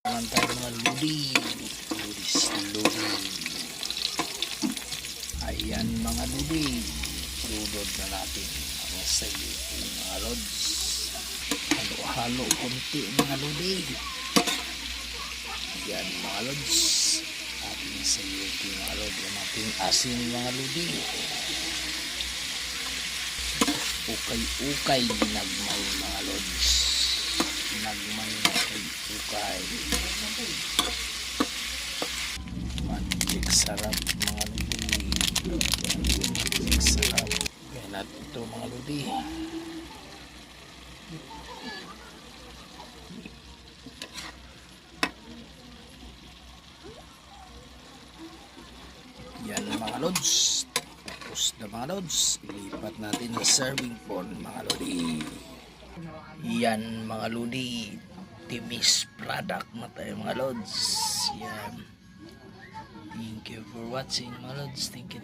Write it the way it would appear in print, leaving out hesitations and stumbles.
naman tayo mga ludi. Ludi. Ayan mga ludi. Lulod na natin ang sayuti mga lods. Halo-halo konti mga ludi. Ayan mga lods. Ating sayuti mga lods. Ating asin mga ludi. Ukay-ukay nagmay mga lods. Nagmay ukay. Magic sarap mga ludi. Magic sarap. Kaya natin ito mga ludi. Yan mga lods. Tapos na mga lods. Ilipat natin sa serving pan mga lodi. Yan mga lodi. Timis product na tayo mga lods. Yan. Thank you for watching mga lods. Thank you.